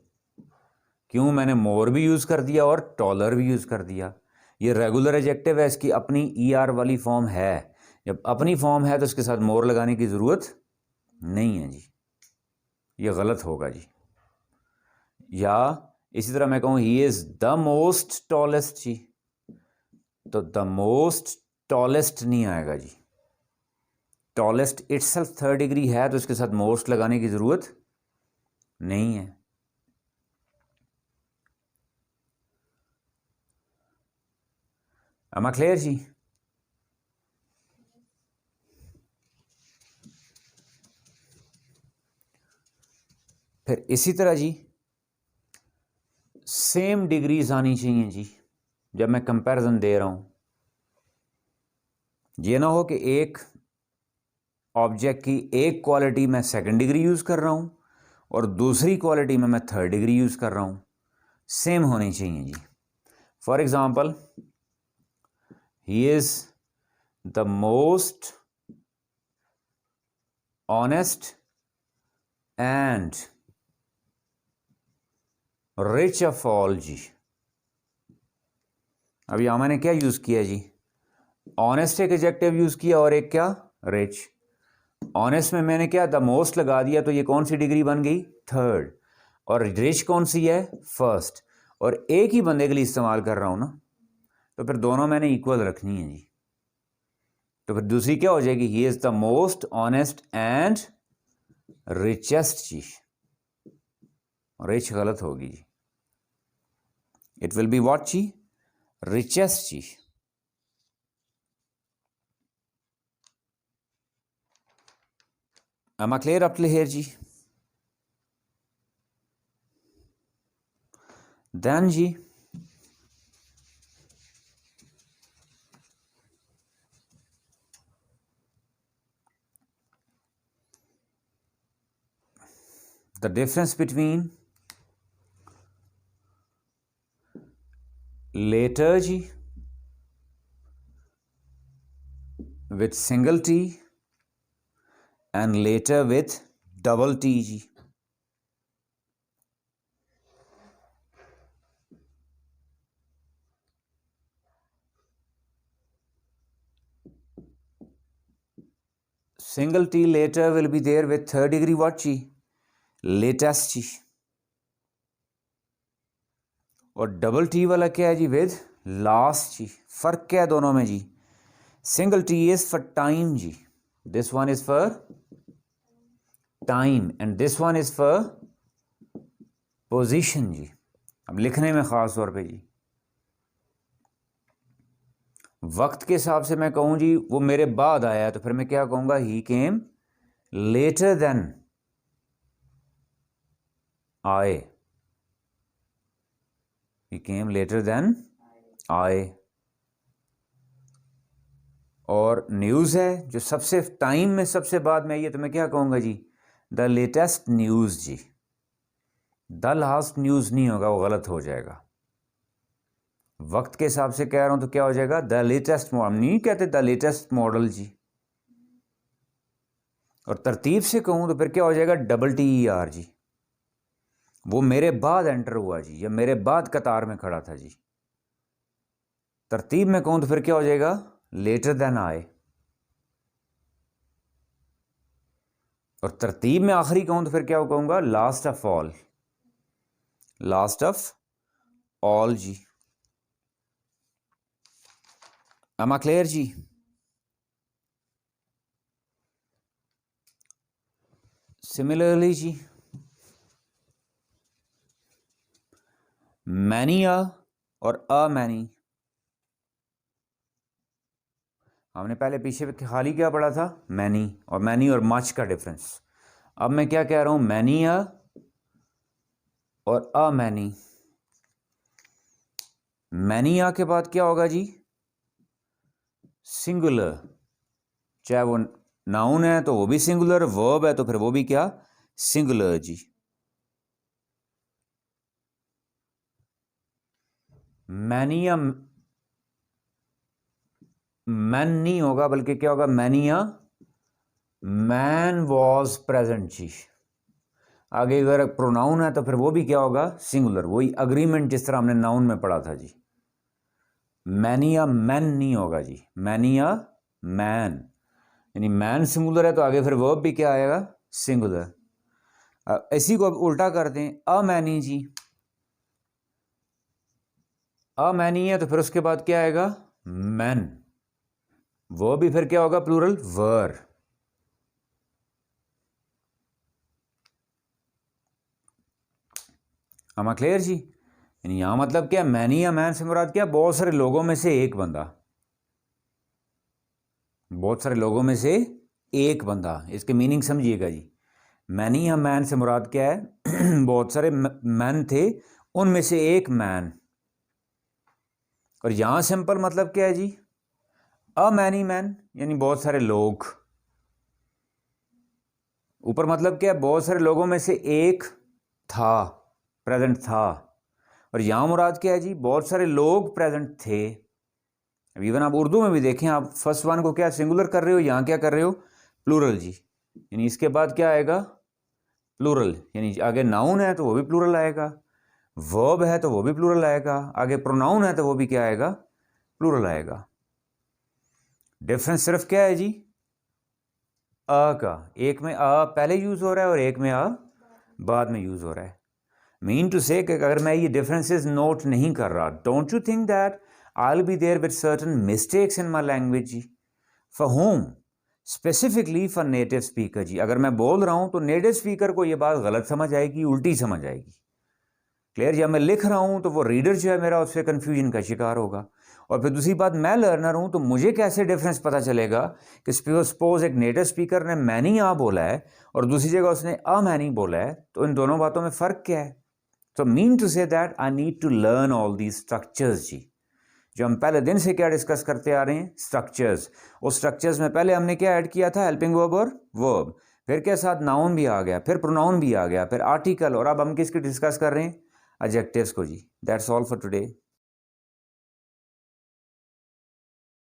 S1: क्यों, मैंने मोर भी यूज कर दिया और टॉलर भी यूज कर दिया, ये रेगुलर एडजेक्टिव है, इसकी अपनी ER वाली फॉर्म है, जब अपनी फॉर्म है तो उसके साथ मोर लगाने की जरूरत नहीं है जी, ये गलत होगा जी। या इसी तरह मैं कहूं he is the most tallest जी, तो द मोस्ट टॉलेस्ट नहीं आएगा जी, टॉलेस्ट इटसेल्फ थर्ड डिग्री है तो इसके साथ मोस्ट लगाने की जरूरत नहीं है। Am I clear जी? फिर इसी तरह जी सेम डिग्रीज आनी चाहिए जी जब मैं कंपैरिजन दे रहा हूं, ये ना हो कि एक ऑब्जेक्ट की एक क्वालिटी मैं सेकंड डिग्री यूज कर रहा हूं और दूसरी क्वालिटी में मैं थर्ड डिग्री यूज कर रहा हूं, सेम होनी चाहिए जी। For example, he is the most honest and rich of all जी। अब यहां मैंने क्या यूज किया जी, ऑनेस्ट एक एडजेक्टिव यूज किया और एक क्या, रिच। ऑनेस्ट में मैंने क्या, द मोस्ट लगा दिया, तो ये कौन सी डिग्री बन गई, थर्ड, और रिच कौन सी है, फर्स्ट, और एक ही बंदे के लिए इस्तेमाल कर रहा हूं ना, तो फिर दोनों मैंने इक्वल रखनी है जी। तो फिर दूसरी क्या हो जाएगी, he is the most honest and richest जी, रिच गलत होगी जी, इट विल बी व्हाट जी, रिचेस्ट जी। Am I clear up till here जी? Then जी, the difference between later जी with single T and later with double T जी। Single T later will be there with third degree what जी, latest जी, और double T वाला क्या है जी, विद लास्ट जी। फर्क क्या है दोनों में जी, single T is for time जी, this one is for time and this one is for position जी। अब लिखने में खास तौर पे जी, वक्त के हिसाब से मैं कहूं जी वो मेरे बाद आया, तो फिर मैं क्या कहूंगा, ही केम लेटर देन आए, ही केम लेटर देन आए। और न्यूज़ है जो सबसे टाइम में सबसे बाद में आई है, तो मैं क्या कहूँगा जी, द लेटेस्ट न्यूज़ जी। द लास्ट न्यूज़ नहीं होगा, वो गलत हो जाएगा। वक्त के हिसाब से कह रहा हूँ तो क्या हो जाएगा, द लेटेस्ट मॉडल, नहीं कहते द लेटेस्ट मॉडल जी। और तरतीब से कहूँ तो फिर क्या हो जाएगा, डबल TER जी, वो मेरे बाद एंटर हुआ जी, या मेरे बाद कतार में खड़ा था जी। तरतीब में कहूँ तो फिर क्या हो जाएगा, लेटर देन आए। और तरतीब में आखिरी कहूँ तो फिर क्या कहूँगा, last of all, last of all जी। Am I clear जी? Similarly जी, many और a many, हमने पहले पीछे पे खाली क्या पढ़ा था, मैनी, और मैनी और मच का डिफरेंस। अब मैं क्या कह रहा हूं, मैनी और अ मैनी। मैनी के बाद क्या होगा जी, सिंगुलर, चाहे वो नाउन है तो वो भी सिंगुलर, वर्ब है तो फिर वो भी क्या, सिंगुलर जी। मैनी या मैन नहीं होगा, बल्कि क्या होगा, मैनी या मैन वॉज प्रेजेंट जी। आगे अगर प्रोनाउन है तो फिर वो भी क्या होगा, सिंगुलर, वही अग्रीमेंट जिस तरह हमने नाउन में पढ़ा था जी। मैनी या मैन नहीं होगा जी, मैनी या मैन, यानी मैन सिंगुलर है तो आगे फिर वर्ब भी क्या आएगा, सिंगुलर। इसी को अब उल्टा कर दें, a many ji, a many है तो फिर उसके बाद क्या आएगा, मैन, वो भी फिर क्या होगा, प्लूरल, वर। am I क्लियर जी? यानी यहां मतलब क्या, मैनी या मैन से मुराद क्या, बहुत सारे लोगों में से एक बंदा, बहुत सारे लोगों में से एक बंदा। इसके मीनिंग समझिएगा जी, मैनी या मैन से मुराद क्या है बहुत सारे मैन थे, उनमें से एक मैन। और यहां सिंपल मतलब क्या है जी, अ मैनी मैन, यानी बहुत सारे लोग। ऊपर मतलब क्या है, बहुत सारे लोगों में से एक था, प्रेजेंट था। और यहां मुराद क्या है जी, बहुत सारे लोग प्रेजेंट थे। अब इवन आप उर्दू में भी देखें, आप फर्स्ट वन को क्या सिंगुलर कर रहे हो, यहां क्या कर रहे हो, प्लूरल जी। यानी इसके बाद क्या आएगा, प्लूरल, यानी आगे नाउन है तो वो भी प्लूरल आएगा, वर्ब है तो वो भी प्लूरल आएगा, आगे प्रोनाउन है तो वो भी क्या आएगा, प्लूरल आएगा। डिफरेंस सिर्फ क्या है जी, अ का, एक में अ पहले यूज हो रहा है और एक में अ बाद में यूज हो रहा है। मीन टू से अगर मैं ये डिफरेंसेस नोट नहीं कर रहा, don't you think that I will be there with certain mistakes in my language जी। For whom, specifically for native speaker जी। अगर मैं बोल रहा हूं तो नेटिव स्पीकर को ये बात गलत समझ आएगी, उल्टी समझ आएगी। क्लियर? जब मैं लिख रहा हूं तो वो रीडर जो है मेरा उससे कन्फ्यूजन का शिकार होगा। और फिर दूसरी बात, मैं लर्नर हूं तो मुझे कैसे डिफरेंस पता चलेगा कि सपोज एक नेटिव स्पीकर ने मैनी आ बोला है और दूसरी जगह उसने अ मैनी बोला है, तो इन दोनों बातों में फ़र्क क्या है? तो mean to say that I need to learn all these structures जी। जो हम पहले दिन से क्या डिस्कस करते आ रहे हैं, स्ट्रक्चर्स। उस स्ट्रक्चर्स में पहले हमने क्या ऐड किया था? हेल्पिंग वर्ब और वर्ब। फिर के साथ नाउन भी आ गया, फिर प्रोनाउन भी आ गया, फिर आर्टिकल, और अब हम किसकी डिस्कस कर रहे हैं? एडजेक्टिव्स को जी। That's all for today.